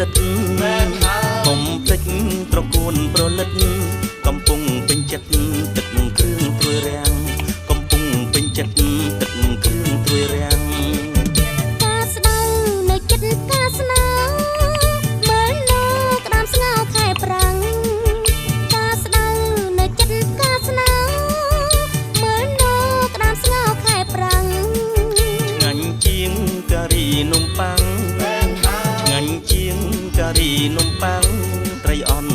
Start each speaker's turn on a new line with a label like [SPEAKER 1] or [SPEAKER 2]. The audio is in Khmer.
[SPEAKER 1] លិតผมភ្លេចត្រកួនប្រលិតកំពុងពេញចិត្តទឹកគ្រឿងត្រួយរាំងកំពុងពេញចិត្តទឹកគ្រឿងត្រួយរាំង
[SPEAKER 2] ការស្ដៅនៅចិត្តការស្នាមើលនៅក្តាមស្ងោខែប្រាំងការស្ដៅនៅចិត្តការស្នាមើលនៅក្តាមស្ងោខែប្រាំង
[SPEAKER 1] ឆ្ងាញ់ជាងការីនំប៉័ងឆ្ងាញ់ជាងការីនំប៉័ងត្រីអន់